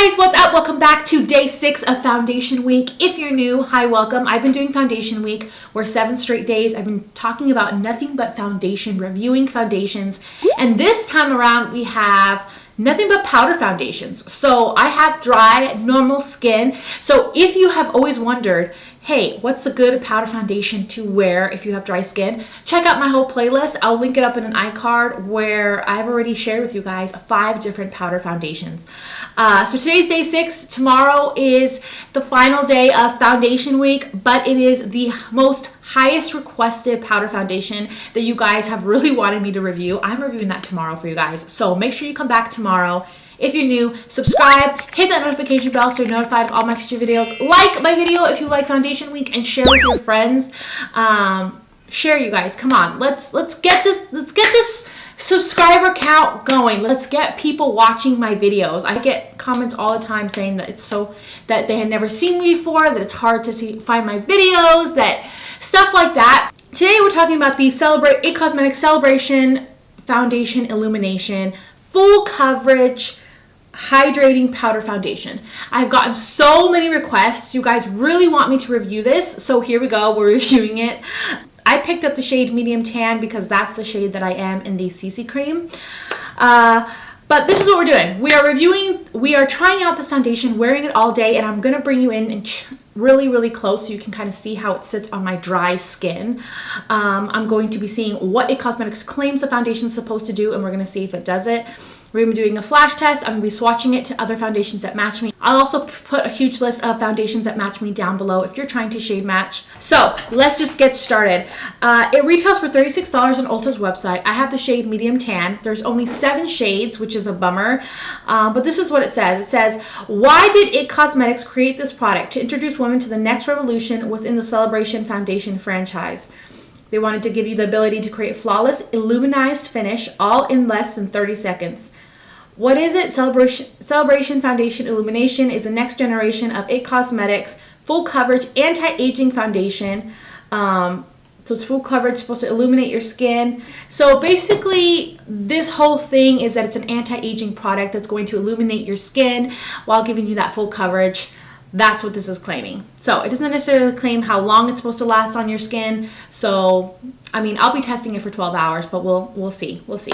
guys, what's up? Welcome back to day 6 of foundation week. If you're new, hi, welcome. I've been doing foundation week for 7 straight days. I've been talking about nothing but foundation, reviewing foundations, and this time around we have nothing but powder foundations. So I have dry, normal skin. So if you have always wondered, hey, what's a good powder foundation to wear if you have dry skin? Check out my whole playlist. I'll link it up in an iCard where I've already shared with you guys 5 different powder foundations. So today's day 6. Tomorrow is the final day of foundation week, but it is the most highest requested powder foundation that you guys have really wanted me to review. I'm reviewing that tomorrow for you guys. So make sure you come back tomorrow. If you're new, subscribe, hit that notification bell so you're notified of all my future videos. Like my video if you like foundation week and share with your friends. Share, you guys. Come on. Let's get this subscriber count going. Let's get people watching my videos. I get comments all the time saying that that they had never seen me before, that it's hard to find my videos, that stuff like that. Today we're talking about the IT Cosmetics Celebration Foundation Illumination Full Coverage Hydrating Powder Foundation. I've gotten so many requests. You guys really want me to review this, so here we go. We're reviewing it. I picked up the shade medium tan because that's the shade that I am in the CC cream. But this is what we're doing. We are trying out this foundation, wearing it all day, and I'm going to bring you in really close so you can kind of see how it sits on my dry skin. I'm going to be seeing what IT Cosmetics claims the foundation is supposed to do, and we're going to see if it does it. We're going to be doing a flash test. I'm going to be swatching it to other foundations that match me. I'll also put a huge list of foundations that match me down below if you're trying to shade match. So let's just get started. It retails for $36 on Ulta's website. I have the shade medium tan. There's only 7 shades, which is a bummer. But this is what it says. It says, why did IT Cosmetics create this product? To introduce women to the next revolution within the Celebration Foundation franchise. They wanted to give you the ability to create flawless, illuminized finish, all in less than 30 seconds. What is it? Celebration Foundation Illumination is the next generation of IT Cosmetics full coverage anti-aging foundation. So it's full coverage, supposed to illuminate your skin. So basically, this whole thing is that it's an anti-aging product that's going to illuminate your skin while giving you that full coverage. That's what this is claiming. So it doesn't necessarily claim how long it's supposed to last on your skin. So, I mean, I'll be testing it for 12 hours, but we'll see. We'll see.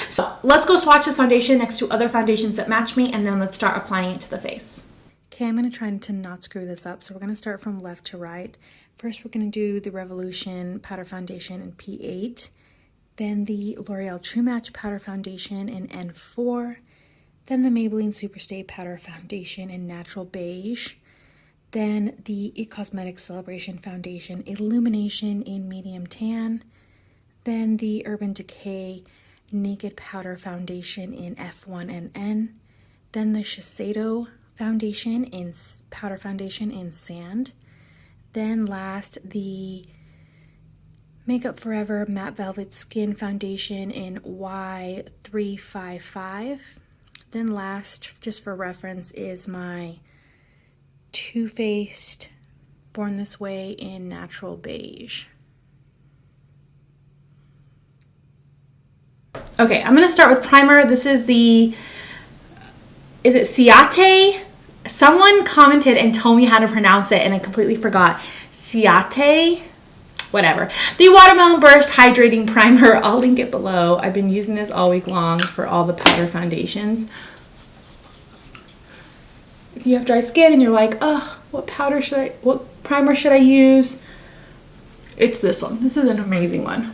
So let's go swatch this foundation next to other foundations that match me, and then let's start applying it to the face. Okay, I'm going to try to not screw this up. So we're going to start from left to right. First, we're going to do the Revolution Powder Foundation in P8. Then the L'Oreal True Match Powder Foundation in N4. Then the Maybelline Superstay Powder Foundation in Natural Beige. Then the IT Cosmetics Celebration Foundation Illumination in Medium Tan. Then the Urban Decay Naked Powder Foundation in F1 and N. Then the Shiseido Powder Foundation in Sand. Then last, the Makeup Forever Matte Velvet Skin Foundation in Y355. Then last, just for reference, is my Too Faced Born This Way in Natural Beige. Okay, I'm going to start with primer. This is is it Ciate? Someone commented and told me how to pronounce it and I completely forgot. Ciate? Whatever. The Watermelon Burst Hydrating Primer. I'll link it below. I've been using this all week long for all the powder foundations. If you have dry skin and you're like, oh, what primer should I use? It's this one. This is an amazing one.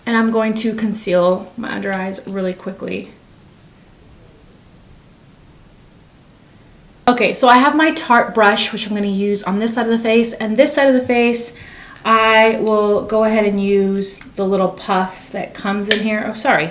And I'm going to conceal my under eyes really quickly. Okay, so I have my Tarte brush, which I'm going to use on this side of the face. And this side of the face, I will go ahead and use the little puff that comes in here. Oh, sorry.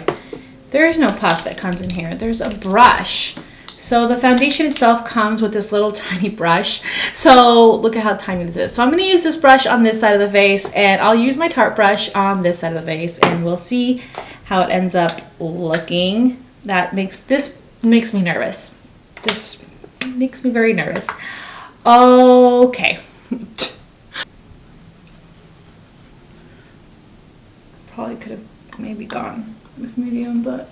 There is no puff that comes in here. There's a brush. So the foundation itself comes with this little tiny brush. So look at how tiny this is. So I'm going to use this brush on this side of the face, and I'll use my Tarte brush on this side of the face, and we'll see how it ends up looking. This makes me nervous. This makes me very nervous. Okay. Probably could have maybe gone with medium, but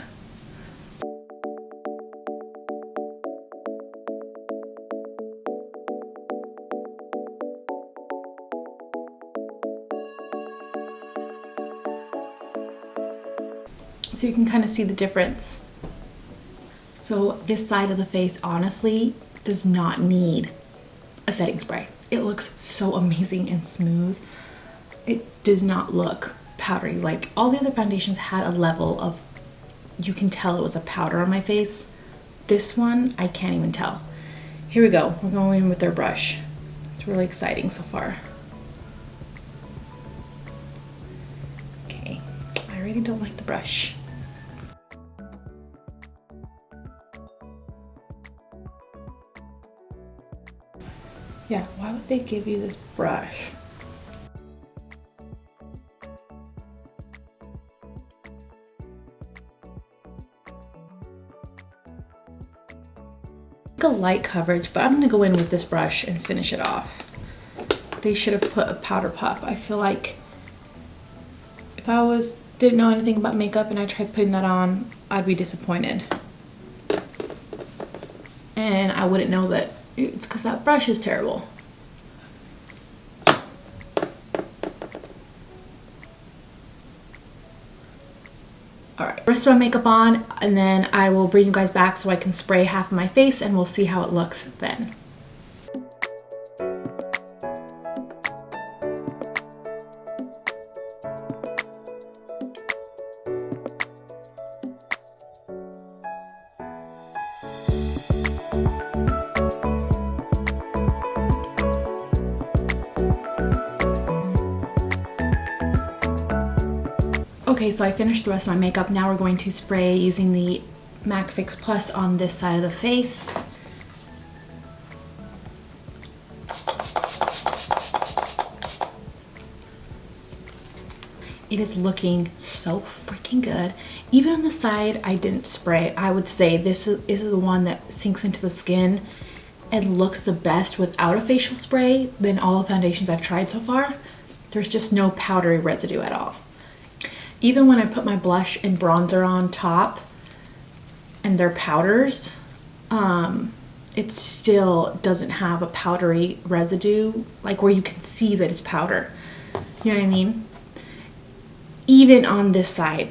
so you can kind of see the difference. So this side of the face honestly does not need a setting spray. It looks so amazing and smooth. It does not look powdery. Like all the other foundations had a level of, you can tell it was a powder on my face. This one, I can't even tell. Here we go. We're going in with our brush. It's really exciting so far. Okay, I really don't like the brush. Yeah, why would they give you this brush? A light coverage, but I'm gonna go in with this brush and finish it off. They should have put a powder puff. I feel like if I didn't know anything about makeup and I tried putting that on, I'd be disappointed. And I wouldn't know that it's because that brush is terrible. Alright, rest of my makeup on, and then I will bring you guys back so I can spray half of my face and we'll see how it looks then. Okay, so I finished the rest of my makeup. Now we're going to spray using the MAC Fix Plus on this side of the face. It is looking so freaking good. Even on the side I didn't spray, I would say this is the one that sinks into the skin and looks the best without a facial spray than all the foundations I've tried so far. There's just no powdery residue at all. Even when I put my blush and bronzer on top and they're powders, it still doesn't have a powdery residue, like where you can see that it's powder. You know what I mean? Even on this side,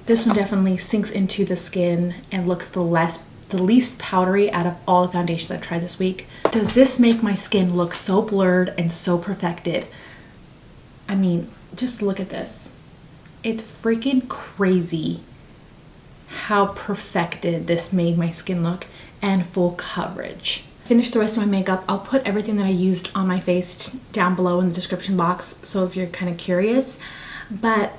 this one definitely sinks into the skin and looks the least powdery out of all the foundations I've tried this week. Does this make my skin look so blurred and so perfected? I mean, just look at this. It's freaking crazy how perfected this made my skin look, and full coverage. Finished the rest of my makeup. I'll put everything that I used on my face down below in the description box, so if you're kind of curious. But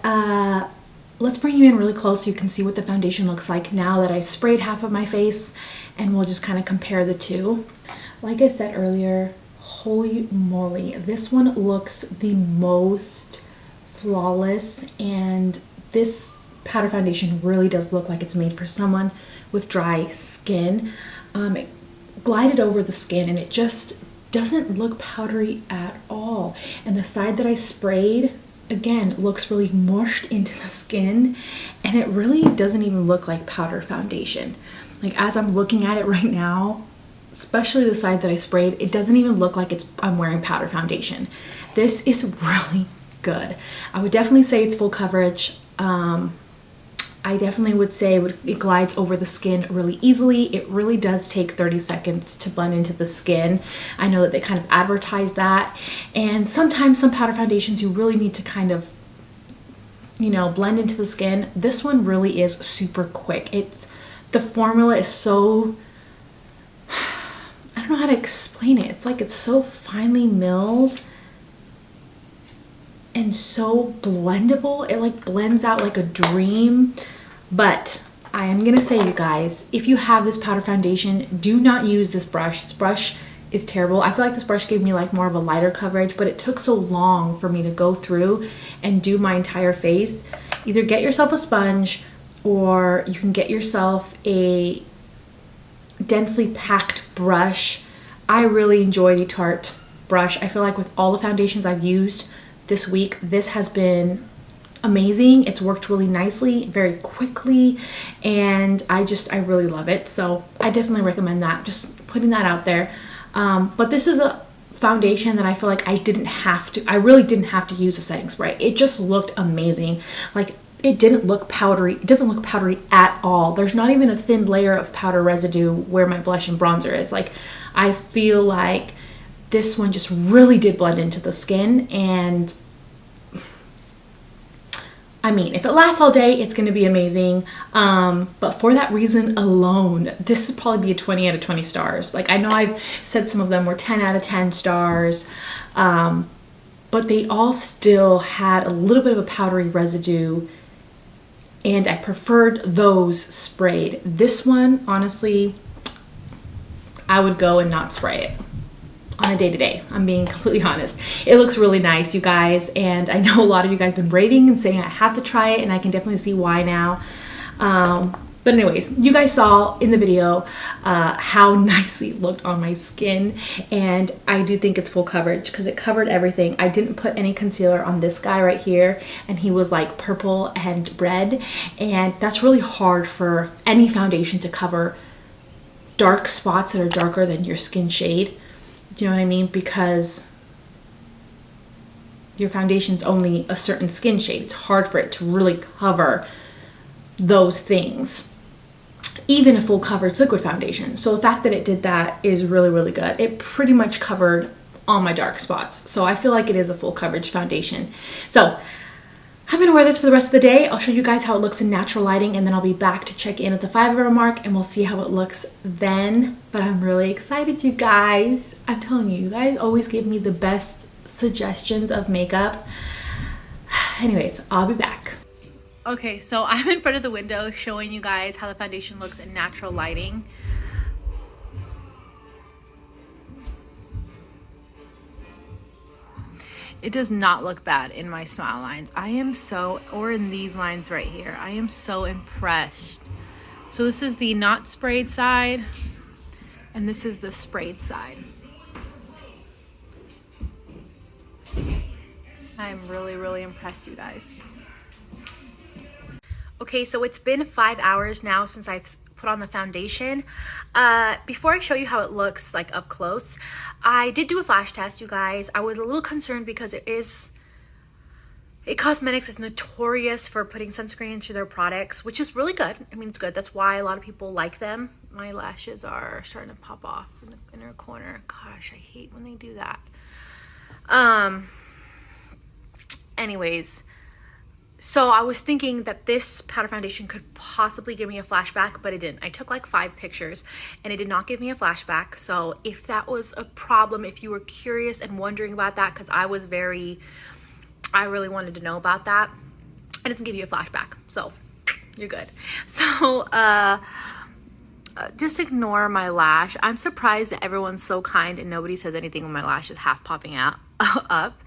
let's bring you in really close so you can see what the foundation looks like now that I sprayed half of my face, and we'll just kind of compare the two. Like I said earlier, holy moly, this one looks the most flawless, and this powder foundation really does look like it's made for someone with dry skin. It glided over the skin and it just doesn't look powdery at all. And the side that I sprayed, again, looks really mushed into the skin, and it really doesn't even look like powder foundation. Like as I'm looking at it right now, especially the side that I sprayed, it doesn't even look like I'm wearing powder foundation. This is really good. I would definitely say it's full coverage. I definitely would say it glides over the skin really easily. It really does take 30 seconds to blend into the skin. I know that they kind of advertise that, and sometimes some powder foundations you really need to kind of, you know, blend into the skin. This one really is super quick. The formula is so, I don't know how to explain it. It's like it's so finely milled and so blendable. It like blends out like a dream. But I am gonna say, you guys, if you have this powder foundation, do not use this brush. This brush is terrible. I feel like this brush gave me like more of a lighter coverage, but it took so long for me to go through and do my entire face. Either get yourself a sponge, or you can get yourself a densely packed brush. I really enjoy the Tarte brush. I feel like with all the foundations I've used this week, this has been amazing. It's worked really nicely, very quickly, and I really love it. So I definitely recommend that, just putting that out there. But this is a foundation that I feel like I really didn't have to use a setting spray. It just looked amazing. Like it didn't look powdery. It doesn't look powdery at all. There's not even a thin layer of powder residue where my blush and bronzer is. Like, I feel like this one just really did blend into the skin, and I mean, if it lasts all day, it's going to be amazing. But for that reason alone, this would probably be a 20 out of 20 stars. Like, I know I've said some of them were 10 out of 10 stars, but they all still had a little bit of a powdery residue, and I preferred those sprayed. This one, honestly, I would go and not spray it on a day-to-day. I'm being completely honest. It looks really nice, you guys, and I know a lot of you guys have been raving and saying I have to try it, and I can definitely see why now. But anyways, you guys saw in the video how nicely it looked on my skin, and I do think it's full coverage because it covered everything. I didn't put any concealer on this guy right here, and he was like purple and red, and that's really hard for any foundation to cover dark spots that are darker than your skin shade. Do you know what I mean? Because your foundation's only a certain skin shade. It's hard for it to really cover those things, even a full coverage liquid foundation. So the fact that it did that is really, really good. It pretty much covered all my dark spots. So I feel like it is a full coverage foundation. So I'm gonna wear this for the rest of the day. I'll show you guys how it looks in natural lighting, and then I'll be back to check in at the 5-hour mark, and we'll see how it looks then. But I'm really excited, you guys. I'm telling you, you guys always give me the best suggestions of makeup. Anyways, I'll be back. Okay, so I'm in front of the window showing you guys how the foundation looks in natural lighting. It does not look bad in my smile lines. I am so, or in these lines right here, I am so impressed. So this is the not sprayed side, and this is the sprayed side. I'm really, really impressed, you guys. Okay, so it's been 5 hours now since I've put on the foundation. Before I show you how it looks like up close, I did do a flash test, you guys. I was a little concerned because Cosmetics is notorious for putting sunscreen into their products, which is really good. I mean, it's good. That's why a lot of people like them. My lashes are starting to pop off in the inner corner. Gosh, I hate when they do that. Anyways, so I was thinking that this powder foundation could possibly give me a flashback, but it didn't. I took like 5 pictures and it did not give me a flashback. So if that was a problem, if you were curious and wondering about that, because I really wanted to know about that, it doesn't give you a flashback. So you're good. So just ignore my lash. I'm surprised that everyone's so kind and nobody says anything when my lash is half popping out up.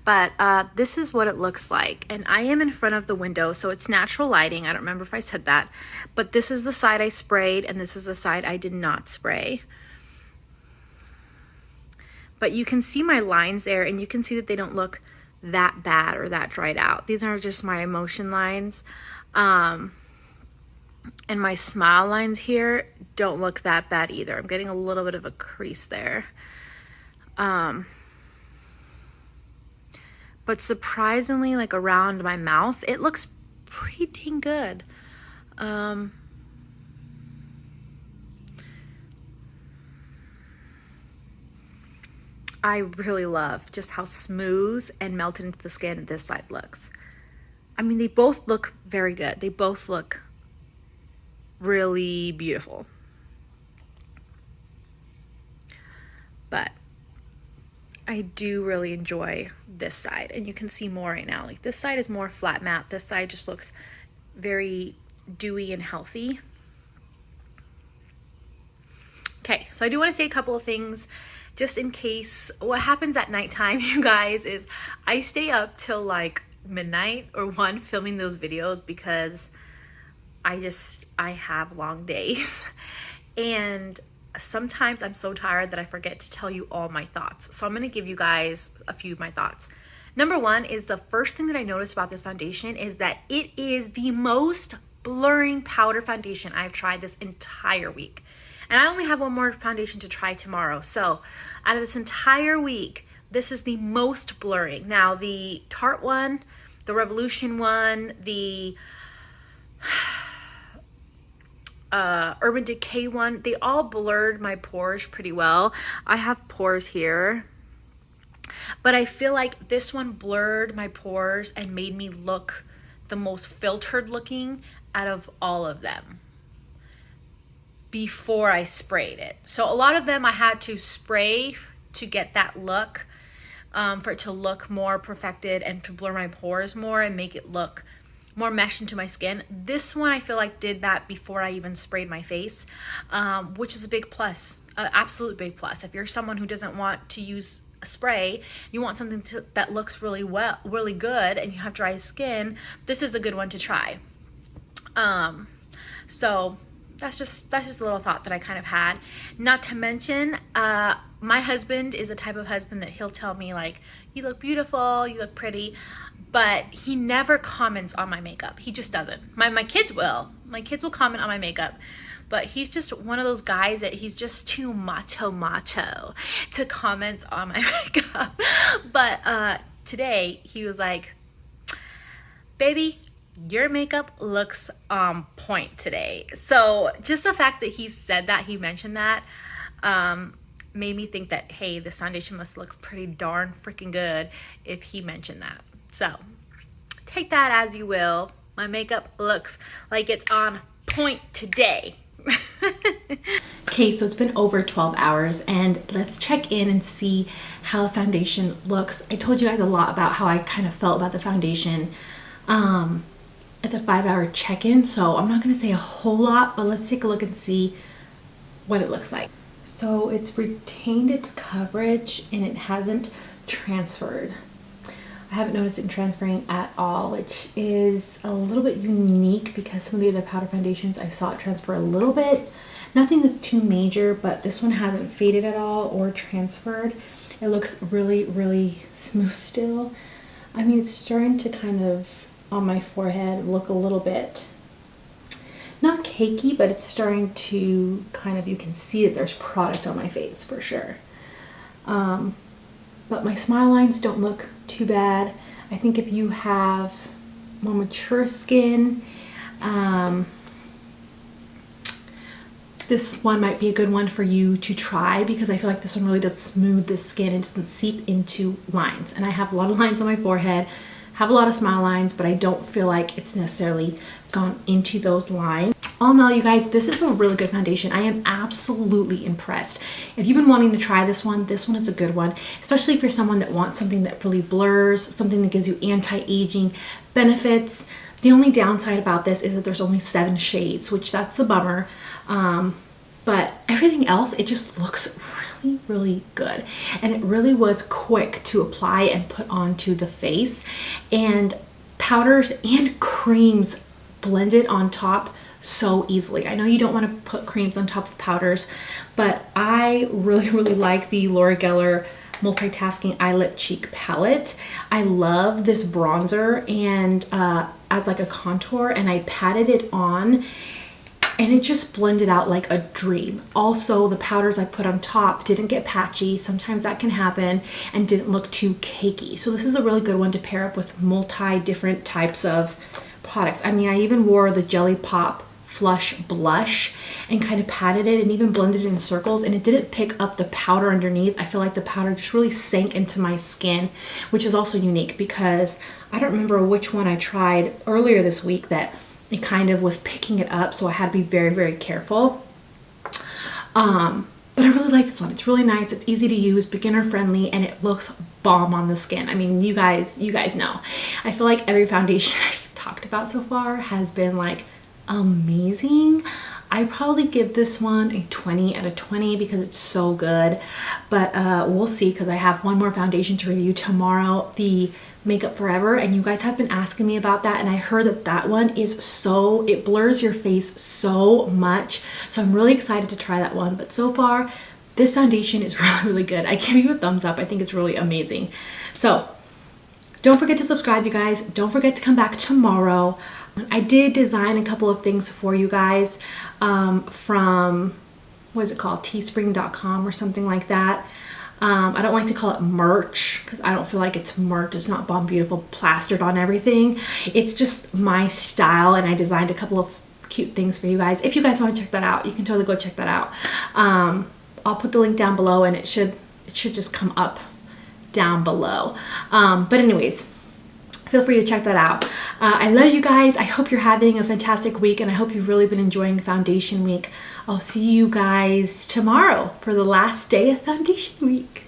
But this is what it looks like, and I am in front of the window, so it's natural lighting. I don't remember if I said that, but this is the side I sprayed and this is the side I did not spray. But you can see my lines there, and you can see that they don't look that bad or that dried out. These are just my emotion lines. And my smile lines here don't look that bad either. I'm getting a little bit of a crease there. But surprisingly, like around my mouth, it looks pretty dang good. I really love just how smooth and melted into the skin this side looks. I mean, they both look very good. They both look really beautiful. But I do really enjoy this side, and you can see more right now. Like, this side is more flat matte. This side just looks very dewy and healthy. Okay, so I do want to say a couple of things just in case. What happens at nighttime, you guys, is I stay up till like midnight or 1 filming those videos because I have long days. And sometimes I'm so tired that I forget to tell you all my thoughts. So I'm going to give you guys a few of my thoughts. Number 1 is the first thing that I noticed about this foundation is that it is the most blurring powder foundation I've tried this entire week. And I only have one more foundation to try tomorrow. So out of this entire week, this is the most blurring. Now the Tarte one, Revolution one, the Urban Decay one, they all blurred my pores pretty well. I have pores here, but I feel like this one blurred my pores and made me look the most filtered looking out of all of them before I sprayed it. So a lot of them I had to spray to get that look, for it to look more perfected and to blur my pores more and make it look more meshed into my skin. This one I feel like did that before I even sprayed my face, which is a big plus, absolute big plus. If you're someone who doesn't want to use a spray, you want something that looks really good, and you have dry skin, this is a good one to try. So that's just a little thought that I kind of had. Not to mention, my husband is the type of husband that he'll tell me like, you look beautiful, you look pretty, but he never comments on my makeup. He just doesn't. My kids will. My kids will comment on my makeup, but he's just one of those guys that he's just too macho to comment on my makeup. But today he was like, baby, your makeup looks on point today. So just the fact that he said that, he mentioned that, made me think that, hey, this foundation must look pretty darn freaking good if he mentioned that. So take that as you will. My makeup looks like it's on point today. Okay, so it's been over 12 hours and let's check in and see how the foundation looks. I told you guys a lot about how I kind of felt about the foundation at the 5-hour check-in, so I'm not going to say a whole lot, but let's take a look and see what it looks like. So it's retained its coverage and it hasn't transferred. I haven't noticed it transferring at all, which is a little bit unique because some of the other powder foundations I saw it transfer a little bit. Nothing that's too major, but this one hasn't faded at all or transferred. It looks really, really smooth still. I mean, it's starting to kind of, on my forehead, look a little bit, not cakey, but it's starting to kind of, you can see that there's product on my face for sure. But my smile lines don't look too bad. I think if you have more mature skin, this one might be a good one for you to try because I feel like this one really does smooth the skin and doesn't seep into lines. And I have a lot of lines on my forehead, have a lot of smile lines, but I don't feel like it's necessarily gone into those lines. All in all, you guys, this is a really good foundation. I am absolutely impressed. If you've been wanting to try this one is a good one, especially if you're someone that wants something that really blurs, something that gives you anti-aging benefits. The only downside about this is that there's only 7 shades, which that's a bummer. But everything else, it just looks really, really good. And it really was quick to apply and put onto the face. And powders and creams blended on top so easily. I know you don't want to put creams on top of powders, but I really, really like the L'Oreal Multitasking Eye Lip Cheek palette. I love this bronzer and as like a contour, and I patted it on and it just blended out like a dream. Also, the powders I put on top didn't get patchy. Sometimes that can happen, and didn't look too cakey. So this is a really good one to pair up with multi different types of products. I mean, I even wore the Jelly Pop Flush Blush and kind of patted it and even blended it in circles, and it didn't pick up the powder underneath. I feel like the powder just really sank into my skin, which is also unique because I don't remember which one I tried earlier this week that it kind of was picking it up, so I had to be very, very careful. But I really like this one. It's really nice. It's easy to use, beginner friendly, and it looks bomb on the skin. I mean, you guys know. I feel like every foundation I've talked about so far has been like amazing. I probably give this one a 20 out of 20 because it's so good. But we'll see, because I have one more foundation to review tomorrow, the Makeup Forever, and you guys have been asking me about that, and I heard that that one is so, it blurs your face so much, so I'm really excited to try that one. But so far this foundation is really, really good. I give you a thumbs up. I think it's really amazing. So don't forget to subscribe, you guys. Don't forget to come back tomorrow. I did design a couple of things for you guys from, what is it called, teespring.com or something like that. I don't like to call it merch because I don't feel like it's merch. It's not Bondbeautyful plastered on everything. It's just my style, and I designed a couple of cute things for you guys. If you guys want to check that out, you can totally go check that out. I'll put the link down below, and it should just come up down below. But anyways, feel free to check that out. I love you guys. I hope you're having a fantastic week, and I hope you've really been enjoying foundation week. I'll see you guys tomorrow for the last day of foundation week.